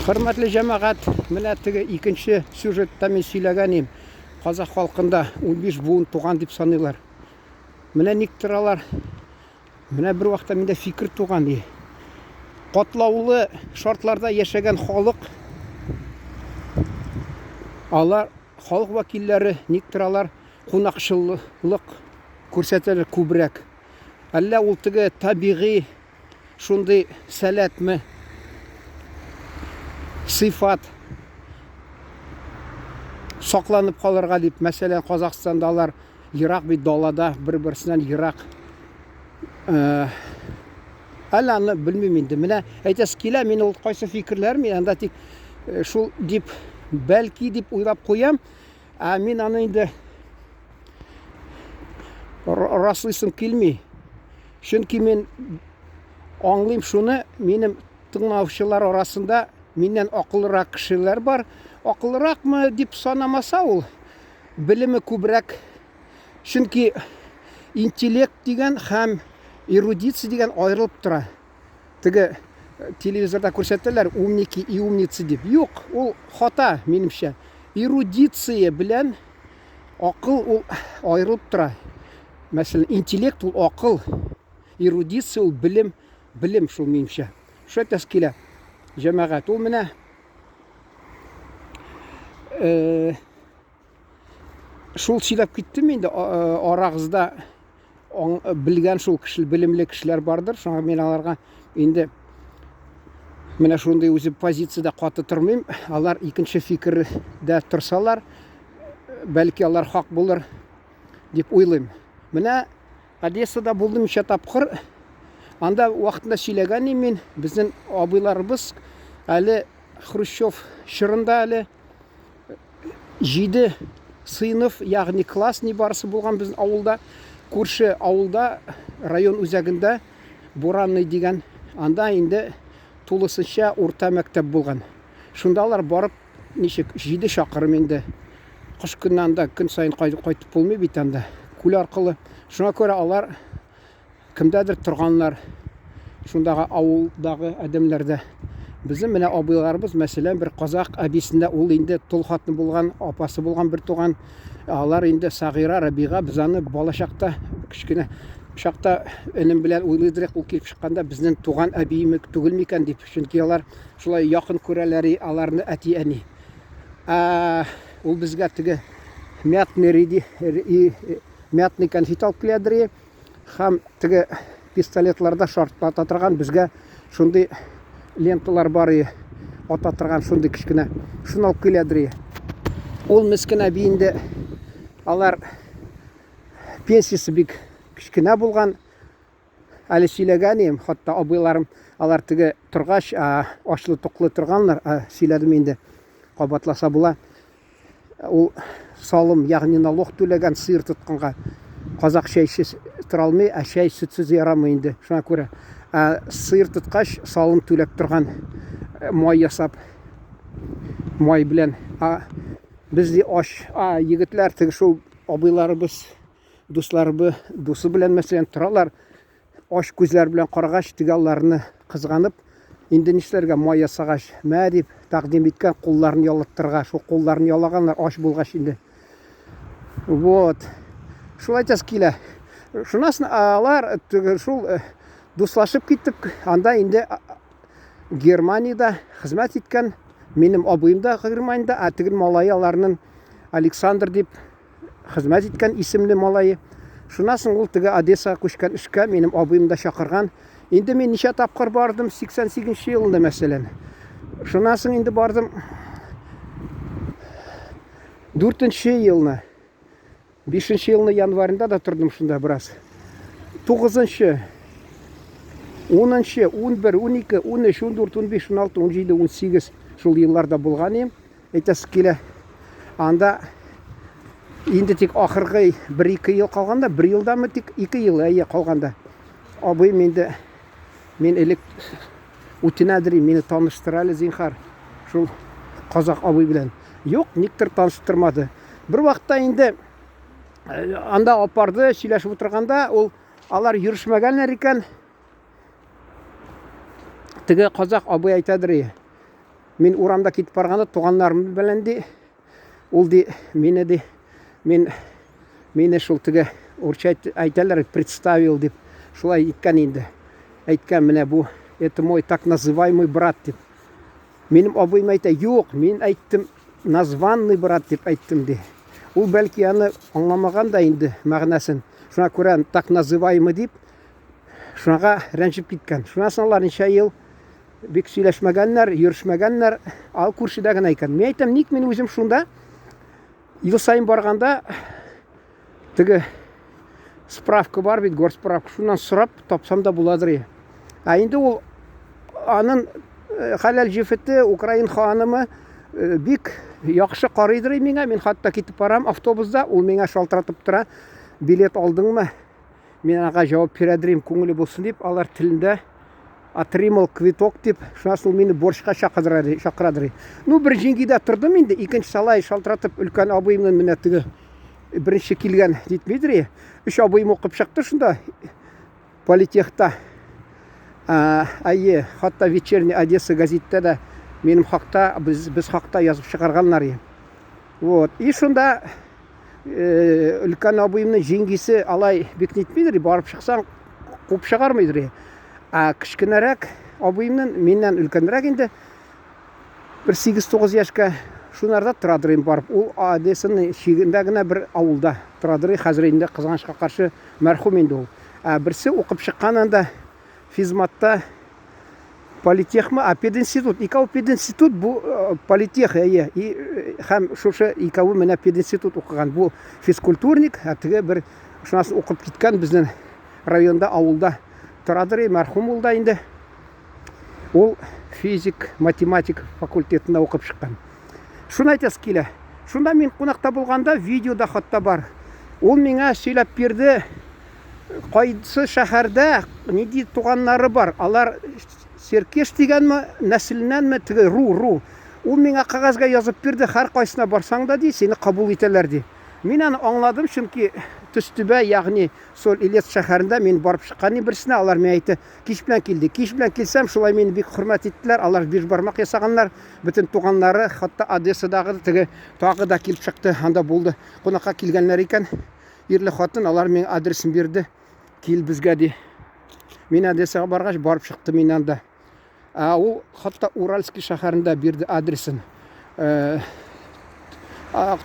Hürmetli cemaat, mine tege ikinci sюжетта мен сөйлегенім. Қазақ халқында 15 буын туған деп саныйлар. Міне никтіралар, міне бір уақытта менде фикір туған. Қотлаулы шартларда яшеген халық, алар халық вакиллері никтіралар қонақшылық көрсетелер көбірек. Әлі ол тіге табиғи шундай сәләтмі сыйфат сақланып қалырға деп, мәселен Қазақстанда алар Ирақ бей далада бір-бірсінен Ирақ әлі аны білмеймін енді. Міне әйтесі келе, мен ол қайсы фикірлерім анда тек шул деп бәлки деп ойлап қоям, мен аны енді раслысым келмей. Чөнки мен аңлайым шуны, менің тыңлаушылар арасында менен ақылырақ кішілер бар. Ақылырақ мы деп санамаса, ол білімі көбірек. Чөнки интеллект деген һәм эрудиция деген айырылып тұра. Тігі телевизорда көрсетелер умники и умницы деп. Yok, ол хата менімше. Эрудиция білен ақыл ол айырылып тұра. Мәселен, интеллект ол ақыл, эрудиция ол білім шул менімше. Шо тәскеле жамағат. Ол міне шул сөйлеп кеттім енді арағызда білген шул кішіл білімлі кішілер бардыр. Шоңа мен аларға енді міне шундай өзі позицияда қаты тұрмайым. Алар екінші фикірді тұрсалар, бәлки алар хақ болыр деп ойлайым. Міне Одессада болдым үш тапқыр. Анда уақытында сөйлеген мен, біздің абайларыбыз әлі Хрущев шырында әлі жиді сыйныф, яғни класс не барысы болған біздің ауылда, көрші ауылда, район өзәгінде Боранный деген анда енді толысынша орта мектеп болған. Шундалар барып нешек жиді шақырым енді. Қыш күннен анда күн сайын қайтып болмай бейт анда. Көл арқылы. Шуңа көре алар кімдәдір тұрғанлар, шундағы ауылдағы әдемлерді. Bizim mine abılarımız mesela bir Kazak abisinde ol indi tulhatlı bulgan, apası bulgan bir tuğan ağlar indi Sagira Rabiga biz anı balaşakta küçüküne şakta önüm bilen uyluydırıq ol kelip çıkkanda bizden tuğan abiyimi tügülmeyken deyip. Çünkü alar şulay yakın köreleri alarını əti әni. Ol bizge tüge miyatni konfet alып келедір. Ham tüge pistoletlarda şartlat atırgan bizge şunday lentalar бар ататырған шундай кішкіне шын алып келедір. Ол міскіне бейінде алар пенсиясы бек кішкіне болған әлі сөйлеген ем. Хатта абайларым алар тіге тұрғаш ашылы тұқлы тұрғанлар сөйледім енді қабатласа бұла. Ол салым, яғни налог төлеген сиыр тұтқанға қазақ шәйсіз тұра алмай, шәй сүтсіз ярамай енді. Шуңа көре сыйыр тұтқаш салым төлеп тұрған май ясап, май білен. Бізде аш егітлер тігі шол абайларыбыз, досы білен мәселен тұралар. Аш көзлер білен қарағаш тігі аларыны қызғанып, индонешлерге май ясағаш, мә деп тақдим еткен қолларын ялаттырға. Шол қолларын ялағанлар аш болғаш енді. Вот. Шол айтас келе. Шунасын алар шол дуслашып кеттіп, анда енді Германияда қызмет еткен, менің абыйымда Германияда, тігін малайы аларының Александр деп қызмет еткен исімлі малайы. Шунасын ол тігі Одессаға көшкен үшке менің абыйымда шақырған. Енді мен неше тапқыр бардым 88 жылында мәселен. Шунасын енді бардым 4-ші жылына, 5-ші жылына январында да тұрдым шында біраз. 9-ші 10-ші, 11, 12, 13, 14, 15, 16, 17, 18 жыл елларда болған ем. Әйтесі келе, анда енді тек ақырғы 1-2 ел қалғанда, 1 елда ма тек 2 ел қалғанда. Абайым енді, мен әлік өтінәдірі, мені таныштыралы зинхар, шул қазақ абай білен. Yok, нектір таныштырмады. Бір уақытта енді, анда апарды, сөйлесіп отырғанда, ол алар жүрішмәгәнләр екен. Тігі қазақ абай айтадыр. Мен урамда кетіп барғанда туғандарым белән ди, ул ди мені ди, мені шул теге урысча әйтәләр, представил дип, шулай иткән инде. Әйткән, менә бу это мой так называемый брат дип. Минем абыйым әйтә, юк, мин әйттем, названный брат дип әйттем ди. Ул бәлки аны аңламаган да инде мәгънәсен. Шуңа күрә так называемый дип, шуңа рәнҗеп киткән. Шуннан соң алар ничә ел бик сөйләшмәгәннәр, йөршмәгәннәр, ал күршедә генә икән. Мин әйтәм, ник мин үзем шунда ел сайын барганда теге справка бар бит, горсправка, шуннан сорап тапсам да буладыр. Инде ул аның хәләл җифете, Украин ханымы бик яхшы карыйдыр миңа. Мин хатта китеп барам автобуста, ул миңа шалтыратып тора. Билет алдыңмы? Мин ага җавап бирәдерим, күңеле булсын дип, алар телендә отримал квиток дип, шуннан соң мине борчка чакырадыр. Ну, бер җиңгидә тордым инде, икенче салай шалтыратып өлкән абыйымның менә теге беренче килгән дитмидер. Үч абыйым укып чыкты шунда политехта. Хатта вечерний Одесса газетта да минем хакта, без хакта язып чыгарганнар. Вот. И шунда өлкән абыйымның җиңгисе алай бик нитмидер, барып чыксаң куып чыгармыйдыр. Кичкенәрәк абыйымның миннән өлкәнрәк инде, бер 8-9 яшькә шунарда торадыр барып. Ул Одессаның шигендә генә бер авылда торадыр. Хәзер инде кызганычка каршы мәрхүм инде ул. Берсе укып чыкканында физматта политехма, пединститут. Икәү пединститут бу политех, и һәм шушы икәү менә пединститут укыган. Бу физкультурник, теге бер шуннан укып киткән безнең районда, авылда торадыр, мәрхүм ул да инде. Ул физик, математик факультетында укып чыккан. Шуны әйтәс килә. Шунда мин кунакта булганда видеода хатта бар. Ул миңа сөйләп бирде, кайсы шәһәрдә нинди туганнары бар. Алар Серкеш дигәнме, нәселеннәнме, теге ру. Ул миңа кагазга язып бирде, һәр кайсына барсаң да ди, сине кабул итәләр ди. Мин аны аңладым, чөнки Төстүбә, ягъни Сол Илец шәһәрендә мин барып чыккан берсенә, алар миңа әйтте, кич белән килде. Кич белән килсәм, шулай мине бик хөрмәт иттеләр. Алар биш бармак ясаганнар. Бөтен туганнары, хатта Одессадагы теге тагы да килеп чыкты, анда булды. Кунакка килгәннәр икән. Ирле хатын, алар миңа адресын бирде. Кил безгә ди. Мин Одессага баргач барып чыктым мин анда. Ул хатта Уральский шәһәрендә бирде адресын.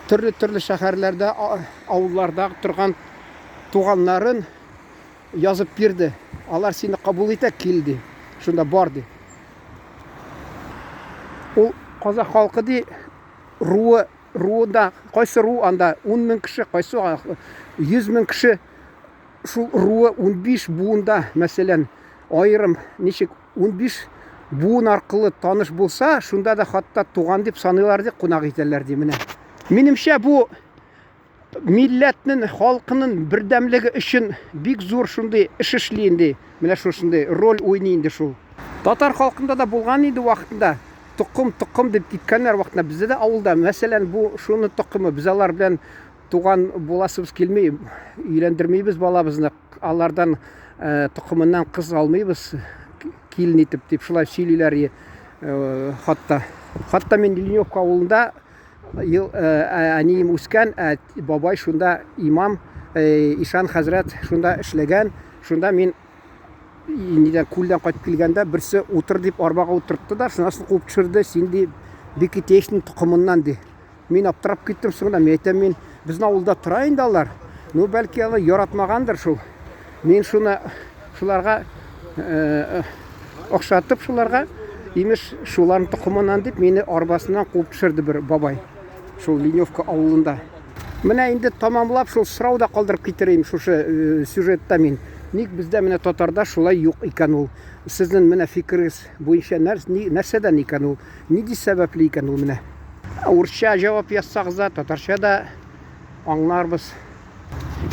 Төрле шәһәрләрдә, авылларда торган туганнарын язып бирде. Алар сине кабул итә, килди. Шунда бар ди. Ул казак халкы ди, руында, кайсы ру анда 10 мең кеше, кайсы 100 мең кеше. Шул руы 15 буында, мәсәлән, айрым ничек 15 буын аркылы таныш булса, шунда да хатта туган дип саныйлар ди, кунак итәләр ди менә. Минемчә бу милләтнең, халкының бердәмлеге өчен бик зур шундый эш эшли инде. Менә шушындай роль уйный инде шул. Татар халкында да булган иде вакытында. Тукым дип киткәннәр вакытында бездә дә авылда. Мәсәлән, бу шуны тукымы, без алар белән туган буласыбыз килмәй, өйләндермәйбез балабызны. Алардан тукымыннан кыз алмыйбыз, килен итеп дип шулай сөйлиләр. Хатта мен Леневка авылында әнием үскән, бабай шунда имам, Ишан хәзрәт шунда эшләгән. Шунда мин нидән күлдән кайтып килгәндә берсе утыр дип арбага утыртты да, шуннан куып төшерде. Син ди бикетешнең тукымыннан ди. Мин аптырап киттем, соңда мен әйтәм, мин безнең авылда тора инде алар. Ну бәлки алар яратмагандыр шул. Мин шуларга охшатып шуларга, имеш шуларның тукымыннан дип мине арбасыннан куып төшерде бер бабай. Шул Леневка авылында. Менә инде тамамлап шул сорауда калдырып китерим шушы сюжетта мин. Ник бездә менә татарда шулай юк икән ул? Сезнең менә фикерегез буенча нәрсәдән икән ул? Нинди сәбәпле икән ул менә? Урысча җавап язсагыз да, татарча да аңларбыз.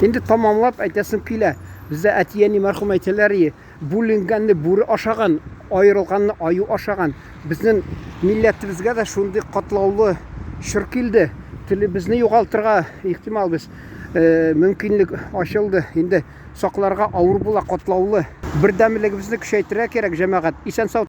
Инде тамамлап әйтәсем килә. Бездә әтияни мәрхүм әйтәләр, бүленгәнне бүре ашаган, аерылганны аю ашаган. Безнең милләтебезгә дә шундый катлаулы шыр килде. Телебезне югалтырга ихтимал без мөмкинлек ачылды. Инде сакларга авыр була, катлаулы. Бердәмлегебезне көчәйтергә кирәк җәмәгать. Исән-сау